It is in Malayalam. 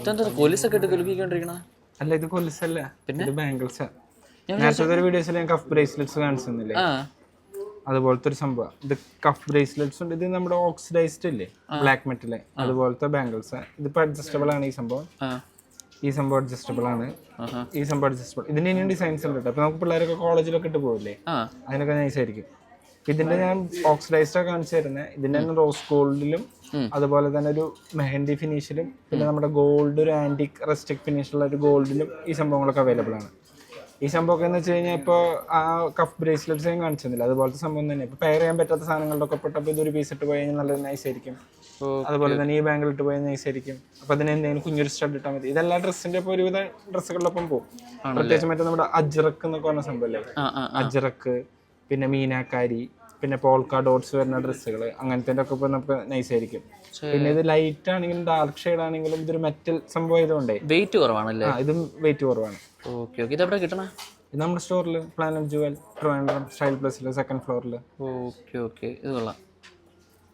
ഇതെന്താ പോലീസൊക്കെ ഇട്ട് കുലുക്കിക്കൊണ്ടിരിക്കണ? അല്ല, ഇത് കൊലുസല്ല, പിന്നെ ഇത് ബാംഗിൾസാ. നേരത്തെ ഒരു വീഡിയോസിൽ ഞാൻ കഫ് ബ്രേസ്ലെറ്റ്സ് കാണിച്ചിരുന്നില്ലേ, ആ അതുപോലത്തെ ഒരു സംഭവം. ഇത് കഫ് ബ്രേസ്ലെറ്റ്സ് ഉണ്ട്. ഇത് നമ്മുടെ ഓക്സിഡൈസ്ഡ് ഇല്ലേ, ബ്ലാക്ക് മെറ്റല്, അതുപോലത്തെ ബാംഗിൾസാ. ഇതിപ്പോൾ അഡ്ജസ്റ്റബിൾ ആണ്. ആ ഈ സംഭവം അഡ്ജസ്റ്റബിൾ ആണ്. ആഹാ. ഈ സംഭവം അഡ്ജസ്റ്റബിൾ. ഇതിന് ഇനിയും ഡിസൈൻസ് ഉണ്ട് കേട്ടോ. അപ്പോൾ നമുക്ക് പിള്ളേരൊക്കെ കോളേജിലൊക്കെ ഇട്ട് പോകില്ലേ, ആ അതിനൊക്കെ നൈസായിരിക്കും. ഇതിന്റെ ഞാൻ ഓക്സിഡൈസ്ഡാണ് കാണിച്ചു തരുന്നത്. ഇതിന്റെ തന്നെ റോസ് ഗോൾഡിലും അതുപോലെ തന്നെ ഒരു മെഹന്തി ഫിനിഷിലും പിന്നെ നമ്മുടെ ഗോൾഡ് ഒരു ആന്റിക് റസ്റ്റിക് ഫിനിഷുള്ള ഒരു ഗോൾഡിലും ഈ സംഭവങ്ങളൊക്കെ അവൈലബിൾ ആണ്. ഈ സംഭവമൊക്കെ എന്ന് വെച്ച് കഴിഞ്ഞാൽ ഇപ്പോൾ ആ കഫ് ബ്രേസ്ലെറ്റ്സ് ഞാൻ കാണിച്ചിരുന്നില്ല, അതുപോലത്തെ സംഭവം തന്നെ. ഇപ്പോൾ പെയർ ചെയ്യാൻ പറ്റാത്ത സാധനങ്ങളുടെ ഒക്കെ പെട്ടപ്പോൾ ഇതൊരു പീസ് ഇട്ട് പോയി കഴിഞ്ഞാൽ നല്ല നൈസായിരിക്കും. അതുപോലെ തന്നെ ഈ ബാങ്കിൽ ഇട്ട് പോയാൽ നൈസായിരിക്കും. അപ്പോൾ അതിന് എന്തെങ്കിലും കുഞ്ഞൊരു സ്റ്റഡ് ഇട്ടാൽ മതി. ഇതെല്ലാ ഡ്രസ്സിന്റെ ഇപ്പോൾ ഒരുവിധ ഡ്രസ്സുകളിലൊപ്പം പോകും. പ്രത്യേകിച്ച് മറ്റേ നമ്മുടെ അജ്രക്ക് എന്നൊക്കെ പറഞ്ഞ സംഭവമല്ലേ, അജ്രക്ക്, പിന്നെ മീനാക്കാരി, പിന്നെ പോൾക്ക ഡോട്ട്സ് വരുന്ന ഡ്രസ്സുകൾ, അങ്ങനത്തെ ഒക്കെ ഇപ്പോൾ നമുക്ക് നൈസായിരിക്കും. പിന്നെ ഇത് ലൈറ്റ് ആണെങ്കിലും ഡാർക്ക് ഷെയ്ഡ് ആണെങ്കിലും ഇതൊരു മെറ്റൽ സംഭവം ആയതുകൊണ്ടേ വെയിറ്റ് കുറവാണല്ലേ? ഇതും വെയിറ്റ് കുറവാണ്. Okay okay. ഇതെവിടെ കിട്ടണേ? ഇത് നമ്മുടെ സ്റ്റോറിൽ പ്ലാനറ്റ് ജുവൽ ട്രിവാൻഡ്രം സ്റ്റൈൽ പ്ലസിൽ 2nd ഫ്ലോറിൽ. Okay okay. ഇത് കൊള്ളാം.